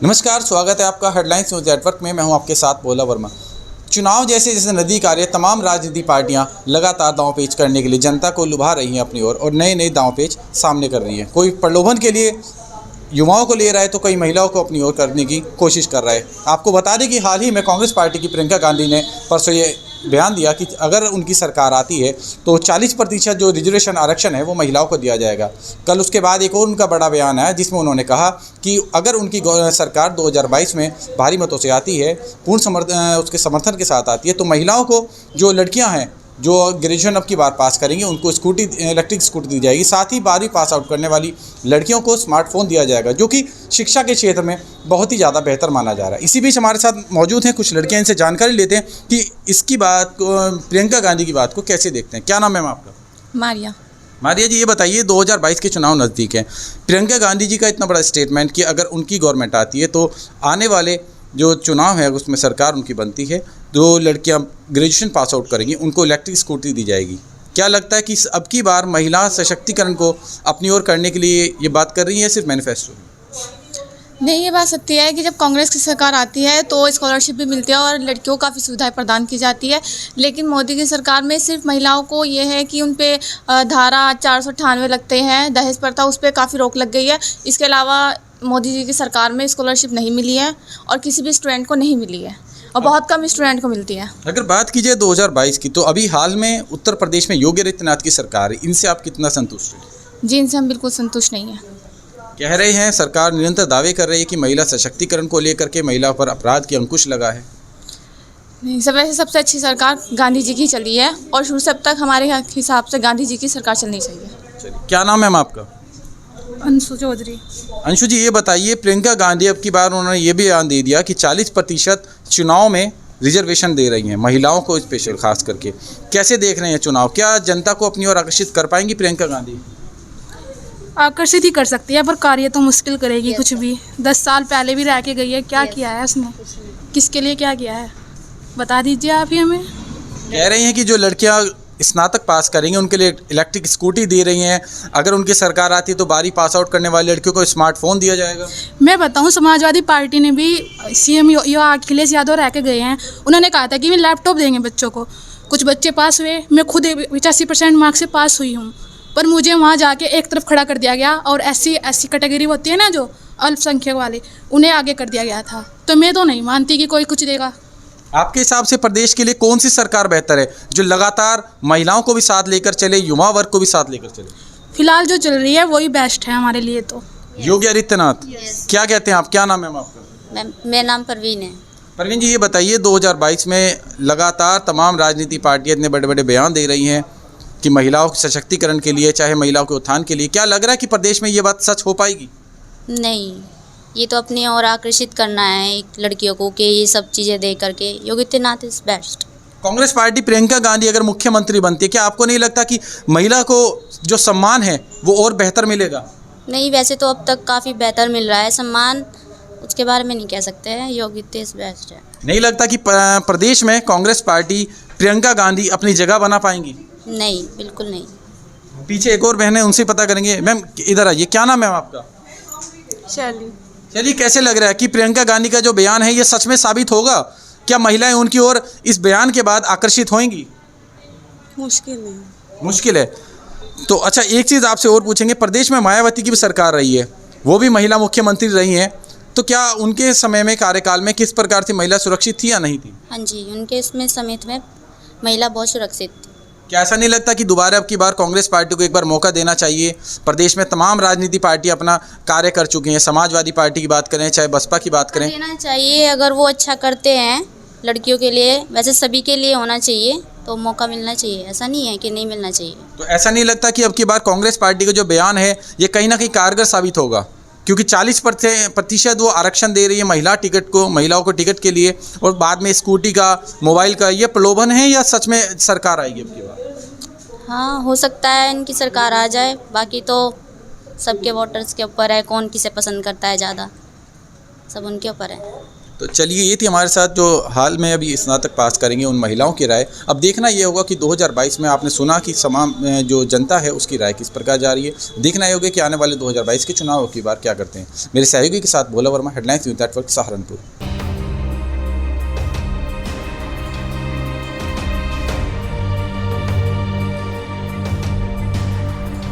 नमस्कार, स्वागत है आपका हेडलाइंस न्यूज नेटवर्क में। मैं हूं आपके साथ भोला वर्मा। चुनाव जैसे नज़दीक आ रहे, तमाम राजनीतिक पार्टियां लगातार दांवपेच करने के लिए जनता को लुभा रही हैं अपनी ओर और नए दांवपेच सामने कर रही हैं। कोई प्रलोभन के लिए युवाओं को ले रहा है तो कई महिलाओं को अपनी ओर करने की कोशिश कर रहा है। आपको बता दें कि हाल ही में कांग्रेस पार्टी की प्रियंका गांधी ने परसों ये बयान दिया कि अगर उनकी सरकार आती है तो 40% जो रिजर्वेशन आरक्षण है वो महिलाओं को दिया जाएगा। कल उसके बाद एक और उनका बड़ा बयान आया जिसमें उन्होंने कहा कि अगर उनकी सरकार 2022 में भारी मतों से आती है, उसके समर्थन के साथ आती है, तो महिलाओं को, जो लड़कियां हैं जो ग्रेजुएशन अब की बार पास करेंगी, उनको इलेक्ट्रिक स्कूटी दी जाएगी। साथ ही 12वीं पास आउट करने वाली लड़कियों को स्मार्टफोन दिया जाएगा, जो कि शिक्षा के क्षेत्र में बहुत ही ज़्यादा बेहतर माना जा रहा है। इसी बीच हमारे साथ मौजूद हैं कुछ लड़कियां, इनसे जानकारी लेते हैं कि इसकी बात को, प्रियंका गांधी की बात को कैसे देखते हैं। क्या नाम है मैम आपका? मारिया जी, ये बताइए 2022 के चुनाव नज़दीक हैं। प्रियंका गांधी जी का इतना बड़ा स्टेटमेंट कि अगर उनकी गवर्नमेंट आती है तो आने वाले जो चुनाव है उसमें सरकार उनकी बनती है, जो लड़कियां ग्रेजुएशन पास आउट करेंगी उनको इलेक्ट्रिक स्कूटी दी जाएगी। क्या लगता है कि अब की बार महिला सशक्तिकरण को अपनी ओर करने के लिए ये बात कर रही है, सिर्फ मैनिफेस्टो? नहीं, ये बात सत्य है कि जब कांग्रेस की सरकार आती है तो स्कॉलरशिप भी मिलती है और लड़कियों को काफ़ी सुविधाएं प्रदान की जाती है। लेकिन मोदी की सरकार में सिर्फ महिलाओं को ये है कि उन पे धारा 498 लगते हैं, दहेज प्रथा, उस पर काफ़ी रोक लग गई है। इसके अलावा मोदी जी की सरकार में स्कॉलरशिप नहीं मिली है और किसी भी स्टूडेंट को नहीं मिली है और बहुत कम स्टूडेंट को मिलती है। अगर बात की जाए 2022 की, तो अभी हाल में उत्तर प्रदेश में योगी आदित्यनाथ की सरकार है, इनसे आप कितना संतुष्ट हैं? जी, इनसे हम बिल्कुल संतुष्ट नहीं हैं। कह रहे हैं सरकार निरंतर दावे कर रही है कि महिला सशक्तिकरण को लेकर के महिला पर अपराध की अंकुश लगा है। नहीं, वैसे सबसे अच्छी सरकार गांधी जी की चली है और शुरू से अब तक हमारे हिसाब से गांधी जी की सरकार चलनी चाहिए। क्या नाम है मैम आपका? अंशु चौधरी। अंशु जी, ये बताइए, प्रियंका गांधी अब की बार उन्होंने ये बयान दे दिया कि 40% चुनाव में रिजर्वेशन दे रही हैं महिलाओं को, स्पेशल खास करके। कैसे देख रहे हैं चुनाव? क्या जनता को अपनी ओर आकर्षित कर पाएंगी प्रियंका गांधी? आकर्षित ही कर सकती है, पर कार्य तो मुश्किल करेगी कुछ भी। 10 साल पहले भी रह के गई है, क्या किया है उसने, किसके लिए क्या किया है, बता दीजिए आप ही हमें। कह रही हैं कि जो लड़कियां स्नातक पास करेंगी उनके लिए इलेक्ट्रिक स्कूटी दे रही हैं। अगर उनकी सरकार आती है तो 12वीं पास आउट करने वाली लड़कियों को स्मार्टफोन दिया जाएगा। मैं बताऊं, समाजवादी पार्टी ने भी, सीएम अखिलेश यादव रह के गए हैं, उन्होंने कहा था कि वे लैपटॉप देंगे बच्चों को। कुछ बच्चे पास हुए, मैं खुद 85% मार्क्स से पास हुई हूँ, पर मुझे वहाँ जाके एक तरफ खड़ा कर दिया गया और ऐसी कैटेगरी होती है ना जो अल्पसंख्यक वाले, उन्हें आगे कर दिया गया था। तो मैं तो नहीं मानती कि कोई कुछ देगा। आपके हिसाब से प्रदेश के लिए कौन सी सरकार बेहतर है, जो लगातार महिलाओं को भी साथ लेकर चले, युवा वर्ग को भी साथ लेकर चले? फिलहाल जो चल रही है वही बेस्ट है हमारे लिए। तो योगी आदित्यनाथ। क्या कहते हैं आप? क्या नाम है आपका? मेरा नाम परवीन है। परवीन जी, ये बताइए 2022 में लगातार तमाम राजनीतिक पार्टियां इतने बड़े बड़े बयान दे रही हैं कि महिलाओं के सशक्तिकरण के लिए, चाहे महिलाओं के उत्थान के लिए, क्या लग रहा है कि प्रदेश में ये बात सच हो पाएगी? नहीं, ये तो अपनी ओर आकर्षित करना है एक लड़कियों को कि ये सब चीज़ें दे करके। Yogi Adityanath is best. Congress party Priyanka Gandhi अगर मुख्यमंत्री बनती है, क्या आपको नहीं लगता कि महिला को जो सम्मान है वो और बेहतर मिलेगा? नहीं, वैसे तो अब तक काफ़ी बेहतर मिल रहा है सम्मान, उसके बारे में नहीं कह सकते हैं। योगी आदित्यनाथ बेस्ट है। नहीं लगता कि प्रदेश में कांग्रेस पार्टी प्रियंका गांधी अपनी जगह बना पाएंगी? नहीं, बिल्कुल नहीं। पीछे एक और बहन है, उनसे पता करेंगे। मैम इधर आइए, क्या नाम है आपका? चलिए, कैसे लग रहा है कि प्रियंका गांधी का जो बयान है ये सच में साबित होगा? क्या महिलाएं उनकी ओर इस बयान के बाद आकर्षित होंगी? मुश्किल है। तो अच्छा, एक चीज़ आपसे और पूछेंगे, प्रदेश में मायावती की भी सरकार रही है, वो भी महिला मुख्यमंत्री रही हैं, तो क्या उनके समय में, कार्यकाल में, किस प्रकार से महिला सुरक्षित थी या नहीं थी? हाँ जी, उनके इसमें समय में महिला बहुत सुरक्षित थी। क्या ऐसा नहीं लगता कि दोबारा अब की बार कांग्रेस पार्टी को एक बार मौका देना चाहिए? प्रदेश में तमाम राजनीतिक पार्टी अपना कार्य कर चुकी हैं, समाजवादी पार्टी की बात करें, चाहे बसपा की बात करें। देना चाहिए, अगर वो अच्छा करते हैं लड़कियों के लिए, वैसे सभी के लिए होना चाहिए, तो मौका मिलना चाहिए। ऐसा नहीं है कि नहीं मिलना चाहिए। तो ऐसा नहीं लगता कि अब की बार कांग्रेस पार्टी का जो बयान है ये कहीं ना कहीं कारगर साबित होगा? क्योंकि 40% वो आरक्षण दे रही है महिलाओं को टिकट के लिए, और बाद में स्कूटी का, मोबाइल का, ये प्रलोभन है या सच में सरकार आएगी अब की बार? हाँ, हो सकता है इनकी सरकार आ जाए, बाकी तो सबके वोटर्स के ऊपर है, कौन किसे पसंद करता है ज़्यादा, सब उनके ऊपर है। तो चलिए, ये थी हमारे साथ जो हाल में अभी स्नातक पास करेंगे उन महिलाओं की राय। अब देखना ये होगा कि 2022 में आपने सुना कि तमाम जो जनता है उसकी राय किस प्रकार जा रही है। देखना ये होगा कि आने वाले 2022 के चुनाव की बार क्या करते हैं। मेरे सहयोगी के साथ Bhola Verma, headlines news network, Saharanpur.